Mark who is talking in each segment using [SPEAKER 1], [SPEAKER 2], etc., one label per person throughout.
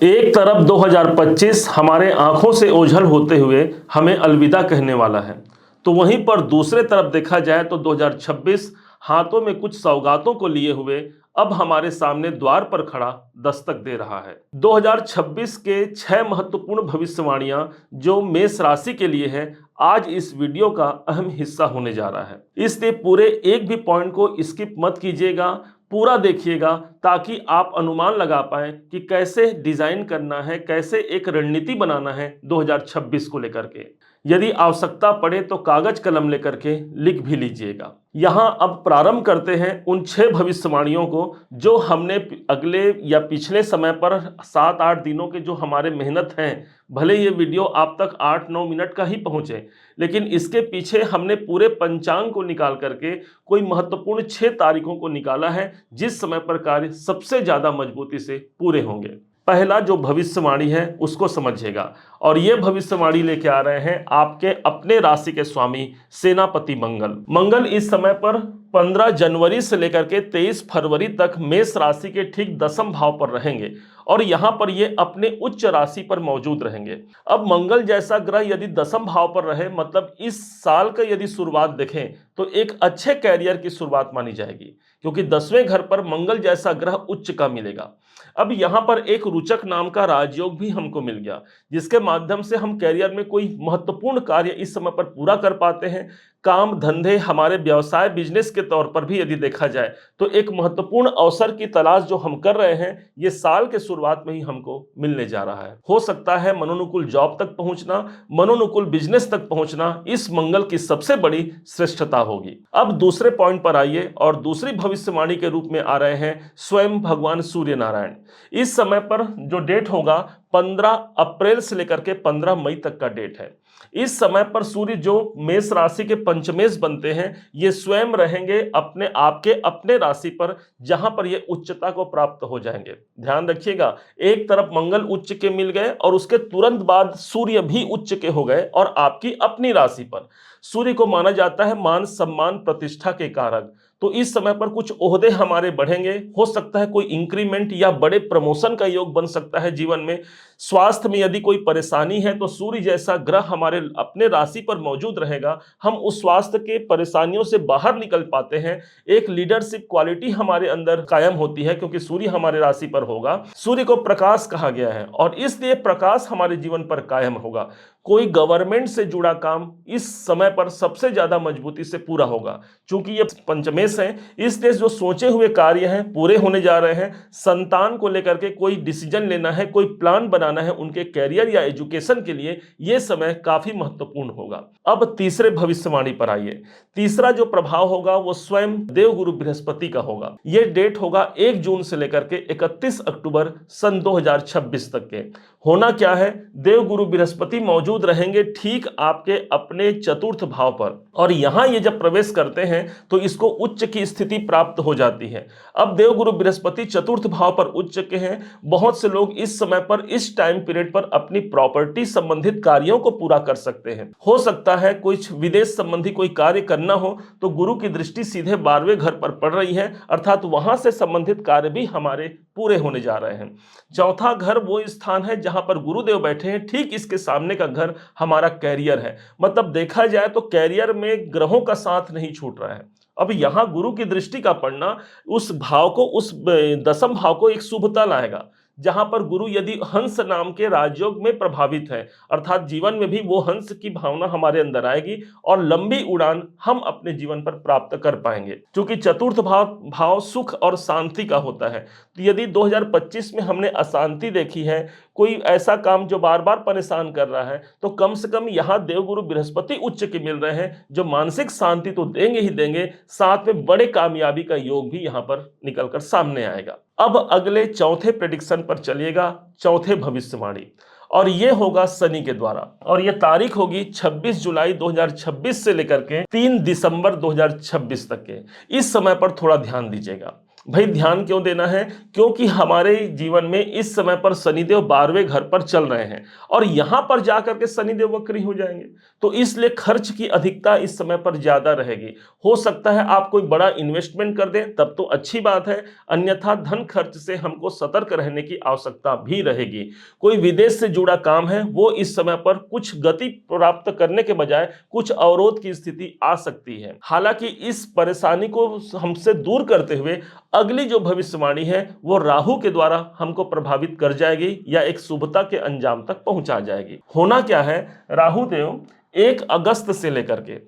[SPEAKER 1] एक तरफ 2025 हमारे आंखों से ओझल होते हुए हमें अलविदा कहने वाला है, तो वहीं पर दूसरे तरफ देखा जाए तो 2026 हाथों में कुछ सौगातों को लिए हुए अब हमारे सामने द्वार पर खड़ा दस्तक दे रहा है। 2026 के 6 महत्वपूर्ण भविष्यवाणियां जो मेष राशि के लिए हैं, आज इस वीडियो का अहम हिस्सा होने जा रहा है। इसलिए पूरे एक भी पॉइंट को स्किप मत कीजिएगा, पूरा देखिएगा ताकि आप अनुमान लगा पाएं कि कैसे डिजाइन करना है, कैसे एक रणनीति बनाना है 2026 को लेकर के। यदि आवश्यकता पड़े तो कागज कलम लेकर के लिख भी लीजिएगा। यहां अब प्रारंभ करते हैं उन 6 भविष्यवाणियों को जो हमने अगले या पिछले समय पर 7-8 दिनों के जो हमारे मेहनत हैं, भले ये वीडियो आप तक 8-9 मिनट का ही पहुंचे, लेकिन इसके पीछे हमने पूरे पंचांग को निकाल करके कोई महत्वपूर्ण 6 तारीखों को निकाला है जिस समय पर कार्य सबसे ज्यादा मजबूती से पूरे होंगे। पहला जो भविष्यवाणी है उसको समझिएगा, और ये भविष्यवाणी लेके आ रहे हैं आपके अपने राशि के स्वामी सेनापति मंगल। मंगल इस समय पर 15 जनवरी से लेकर के 23 फरवरी तक मेष राशि के ठीक 10वें भाव पर रहेंगे और यहां पर ये अपने उच्च राशि पर मौजूद रहेंगे। अब मंगल जैसा ग्रह यदि 10वें भाव पर रहे, मतलब इस साल का यदि शुरुआत देखें तो एक अच्छे कैरियर की शुरुआत मानी जाएगी, क्योंकि 10वें घर पर मंगल जैसा ग्रह उच्च का मिलेगा। अब यहां पर एक रुचक नाम का राजयोग भी हमको मिल गया, जिसके माध्यम से हम कैरियर में कोई महत्वपूर्ण कार्य इस समय पर पूरा कर पाते हैं। काम धंधे, हमारे व्यवसाय बिजनेस के तौर पर भी यदि देखा जाए तो एक महत्वपूर्ण अवसर की तलाश जो हम कर रहे हैं, ये साल के शुरुआत में ही हमको मिलने जा रहा है। हो सकता है मनोनुकूल जॉब तक पहुंचना, मनोनुकूल बिजनेस तक पहुंचना इस मंगल की सबसे बड़ी श्रेष्ठता होगी। अब दूसरे पॉइंट पर आइए, और दूसरी भविष्यवाणी के रूप में आ रहे हैं स्वयं भगवान सूर्य नारायण। इस समय पर जो डेट होगा 15 अप्रैल से लेकर के 15 मई तक का डेट है। इस समय पर सूर्य जो मेष राशि के पंचमेश बनते हैं, ये स्वयं रहेंगे अपने आपके अपने राशि पर, जहां पर ये उच्चता को प्राप्त हो जाएंगे। ध्यान रखिएगा, एक तरफ मंगल उच्च के मिल गए और उसके तुरंत बाद सूर्य भी उच्च के हो गए और आपकी अपनी राशि पर। सूर्य को माना जाता है मान सम्मान प्रतिष्ठा के कारक, तो इस समय पर कुछ ओहदे हमारे बढ़ेंगे। हो सकता है कोई इंक्रीमेंट या बड़े प्रमोशन का योग बन सकता है जीवन में। स्वास्थ्य में यदि कोई परेशानी है तो सूर्य जैसा ग्रह हमारे अपने राशि पर मौजूद रहेगा, हम उस स्वास्थ्य के परेशानियों से बाहर निकल पाते हैं। एक लीडरशिप क्वालिटी हमारे अंदर कायम होती है, क्योंकि सूर्य हमारे राशि पर होगा। सूर्य को प्रकाश कहा गया है और इसलिए प्रकाश हमारे जीवन पर कायम होगा। कोई गवर्नमेंट से जुड़ा काम इस समय पर सबसे ज्यादा मजबूती से पूरा होगा, क्योंकि ये पंचमेश है, इसलिए जो सोचे हुए कार्य हैं पूरे होने जा रहे हैं। संतान को लेकर के कोई डिसीजन लेना है, कोई प्लान बनाना है उनके कैरियर या एजुकेशन के लिए, यह समय काफी महत्वपूर्ण होगा। अब तीसरे भविष्यवाणी पर आइए। तीसरा जो प्रभाव होगा वो स्वयं देवगुरु बृहस्पति का होगा। यह डेट होगा 1 जून से लेकर के 31 अक्टूबर सन 2026 तक के। होना क्या है, देवगुरु बृहस्पति मौजूद रहेंगे ठीक आपके अपने चतुर्थ भाव पर, और यहां ये जब प्रवेश करते हैं तो इसको उच्च की स्थिति प्राप्त हो जाती है। अब देवगुरु बृहस्पति चतुर्थ भाव पर उच्च के हैं। बहुत से लोग इस समय पर, इस टाइम पीरियड पर अपनी प्रॉपर्टी संबंधित कार्यों को पूरा कर सकते हैं। हो सकता है कुछ विदेश संबंधी कोई कार्य करना हो तो गुरु की दृष्टि सीधे 12वें घर पर पड़ रही है, अर्थात वहां से संबंधित कार्य भी हमारे पूरे होने जा रहे हैं। चौथा घर वो स्थान है जहां पर गुरुदेव बैठे हैं, ठीक इसके सामने का घर हमारा कैरियर है। मतलब देखा जाए तो कैरियर में ग्रहों का साथ नहीं छूट रहा है। अब यहां गुरु की दृष्टि का पड़ना उस भाव को, उस 10वें भाव को एक शुभता लाएगा, जहां पर गुरु यदि हंस नाम के राजयोग में प्रभावित है, अर्थात जीवन में भी वो हंस की भावना हमारे अंदर आएगी और लंबी उड़ान हम अपने जीवन पर प्राप्त कर पाएंगे। क्योंकि चतुर्थ भाव सुख और शांति का होता है, तो यदि 2025 में हमने अशांति देखी है, कोई ऐसा काम जो बार बार परेशान कर रहा है, तो कम से कम यहाँ देवगुरु बृहस्पति उच्च के मिल रहे हैं जो मानसिक शांति तो देंगे ही देंगे, साथ में बड़े कामयाबी का योग भी यहाँ पर निकलकर सामने आएगा। अब अगले चौथे प्रेडिक्शन पर चलिएगा, चौथे भविष्यवाणी, और ये होगा शनि के द्वारा, और ये तारीख होगी 26 जुलाई 2026 से लेकर के 3 दिसंबर 2026 तक के। इस समय पर थोड़ा ध्यान दीजिएगा। भाई ध्यान क्यों देना है? क्योंकि हमारे जीवन में इस समय पर शनिदेव 12वें घर पर चल रहे हैं और यहां पर जाकर के शनिदेव वक्री हो जाएंगे, तो इसलिए खर्च की अधिकता इस समय पर ज्यादा रहेगी। हो सकता है आप कोई बड़ा इन्वेस्टमेंट कर दें, तब तो अच्छी बात है, अन्यथा धन खर्च से हमको सतर्क रहने की आवश्यकता भी रहेगी। कोई विदेश से जुड़ा काम है, वो इस समय पर कुछ गति प्राप्त करने के बजाय कुछ अवरोध की स्थिति आ सकती है। हालांकि इस परेशानी को हमसे दूर करते हुए अगली जो भविष्यवाणी है वो राहु के द्वारा हमको प्रभावित कर जाएगी या एक शुभता के अंजाम तक पहुंचा जाएगी। होना क्या है, राहु देव 1 अगस्त से लेकर के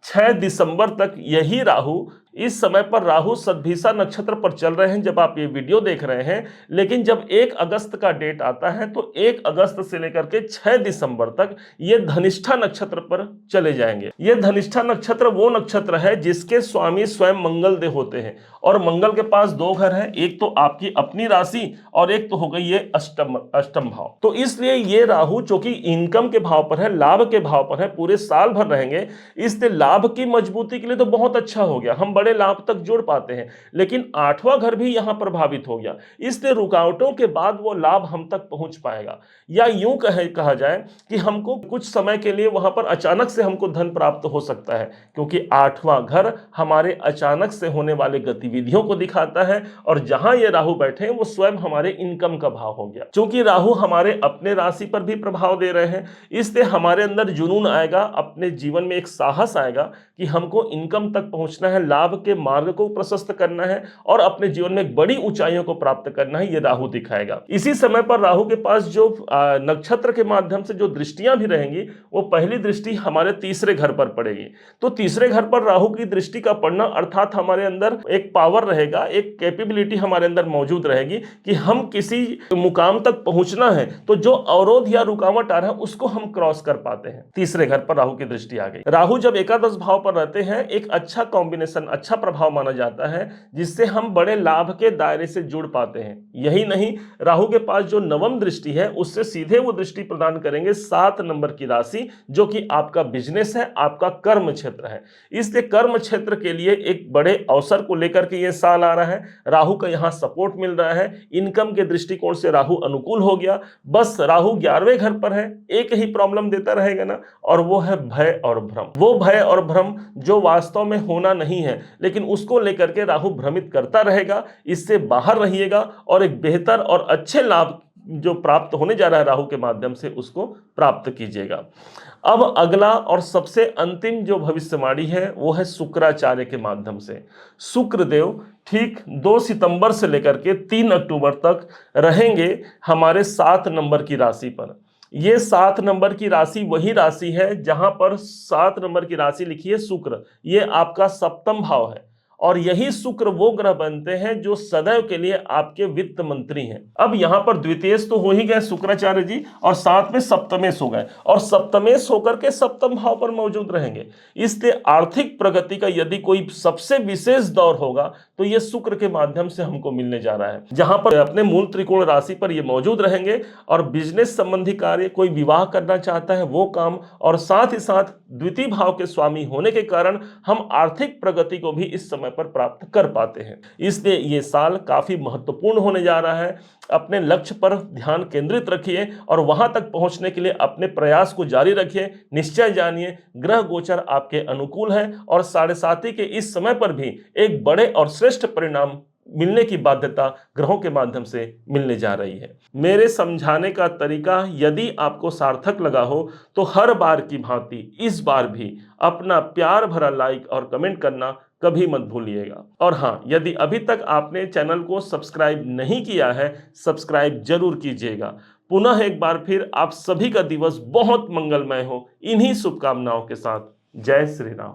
[SPEAKER 1] 6 दिसंबर तक, यही राहु इस समय पर राहु सतभिषा नक्षत्र पर चल रहे हैं जब आप ये वीडियो देख रहे हैं, लेकिन जब 1 अगस्त का डेट आता है तो 1 अगस्त से लेकर के 6 दिसंबर तक ये धनिष्ठा नक्षत्र पर चले जाएंगे। ये धनिष्ठा नक्षत्र वो नक्षत्र है जिसके स्वामी स्वयं मंगल देव होते हैं और मंगल के पास 2 घर हैं, एक तो आपकी अपनी राशि और एक तो हो गई ये अष्टम भाव। तो इसलिए ये राहु जो कि इनकम के भाव पर है, लाभ के भाव पर है, पूरे साल भर रहेंगे, इसलिए लाभ की मजबूती के लिए तो बहुत अच्छा हो गया, हम बड़े लाभ तक जोड़ पाते हैं। लेकिन 8वां घर भी यहां प्रभावित हो गया, इसलिए रुकावटों के बाद वो लाभ हम तक पहुंच पाएगा, या यूं कहा जाए कि हमको कुछ समय के लिए वहां पर अचानक से हमको धन प्राप्त हो सकता है, क्योंकि 8वां घर हमारे अचानक से होने वाले गतिविधियों को दिखाता है और जहां ये राहु बैठे हैं वो स्वयं हमारे इनकम का भाव हो गया। क्योंकि राहु हमारे अपने राशि पर भी प्रभाव दे रहे हैं, इसलिए हमारे अंदर जुनून आएगा, अपने जीवन में एक साहस आएगा कि हमको इनकम तक पहुंचना है, लाभ के मार्ग को प्रशस्त करना है और अपने जीवन में बड़ी ऊंचाइयों को प्राप्त करना है, ये राहु दिखाएगा। इसी समय पर राहु के पास जो नक्षत्र के माध्यम से जो दृष्टियां भी रहेंगी, वो पहली दृष्टि हमारे तीसरे घर पर पड़ेगी। तो तीसरे घर पर राहु की दृष्टि का पड़ना अर्थात हमारे अंदर एक पावर रहेगा, एक कैपेबिलिटी हमारे अंदर मौजूद रहेगी कि हम किसी मुकाम तक पहुंचना है तो जो अवरोध या रुकावट आ रहा है उसको हम क्रॉस कर पाते हैं। तीसरे घर पर राहु की दृष्टि आ गई। राहु जब एकादश भाव पर रहते हैं, एक अच्छा कॉम्बिनेशन, अच्छा प्रभाव माना जाता है, जिससे हम बड़े लाभ के दायरे से जुड़ पाते हैं। यही नहीं, राहु के पास जो नवम दृष्टि है उससे सीधे वो दृष्टि प्रदान करेंगे 7 नंबर की राशि, जो कि आपका बिजनेस है, आपका कर्म क्षेत्र है। इसलिए कर्म क्षेत्र के लिए एक बड़े अवसर को लेकर के ये साल आ रहा है। राहु का यहां सपोर्ट मिल रहा है, इनकम के दृष्टिकोण से राहु अनुकूल हो गया। बस राहु 11वें घर पर है, एक ही प्रॉब्लम देता रहेगा ना, और वो है भय और भ्रम। वो भय और भ्रम जो वास्तव में होना नहीं है, लेकिन उसको लेकर के राहु भ्रमित करता रहेगा। इससे बाहर रहिएगा और एक बेहतर और अच्छे लाभ जो प्राप्त होने जा रहा है राहु के माध्यम से, उसको प्राप्त कीजिएगा। अब अगला और सबसे अंतिम जो भविष्यवाणी है वो है शुक्राचार्य के माध्यम से। शुक्रदेव ठीक 2 सितंबर से लेकर के 3 अक्टूबर तक रहेंगे हमारे 7 नंबर की राशि पर। ये 7 नंबर की राशि वही राशि है जहां पर 7 नंबर की राशि लिखी है शुक्र, ये आपका सप्तम भाव है और यही शुक्र वो ग्रह बनते हैं जो सदैव के लिए आपके वित्त मंत्री हैं। अब यहां पर द्वितीयेश तो हो ही गए शुक्राचार्य जी, और साथ में सप्तमेश हो गए, और सप्तमेश होकर के सप्तम भाव पर मौजूद रहेंगे। इसलिए आर्थिक प्रगति का यदि कोई सबसे विशेष दौर होगा तो ये शुक्र के माध्यम से हमको मिलने जा रहा है, जहां पर अपने मूल त्रिकोण राशि पर ये मौजूद रहेंगे और बिजनेस संबंधी कार्य, कोई विवाह करना चाहता है वो काम, और साथ ही साथ द्वितीय भाव के स्वामी होने के कारण हम आर्थिक प्रगति को भी इस समय पर प्राप्त कर पाते हैं। इसलिए ये साल काफी महत्वपूर्ण होने जा रहा है। अपने लक्ष्य पर ध्यान केंद्रित रखिए और वहां तक पहुंचने के लिए अपने प्रयास को जारी रखिए। निश्चय जानिए ग्रह गोचर आपके अनुकूल है और 7.5 के इस समय पर भी एक बड़े और श्रेष्ठ परिणाम मिलने की बाध्यता ग्रहों के माध्यम से मिलने जा रही है। मेरे समझाने का तरीका यदि आपको सार्थक लगा हो तो हर बार की भांति इस बार भी अपना प्यार भरा लाइक और कमेंट करना कभी मत भूलिएगा। और हाँ, यदि अभी तक आपने चैनल को सब्सक्राइब नहीं किया है, सब्सक्राइब जरूर कीजिएगा। पुनः एक बार फिर आप सभी का दिवस बहुत मंगलमय हो, इन्हीं शुभकामनाओं के साथ। जय श्री राम।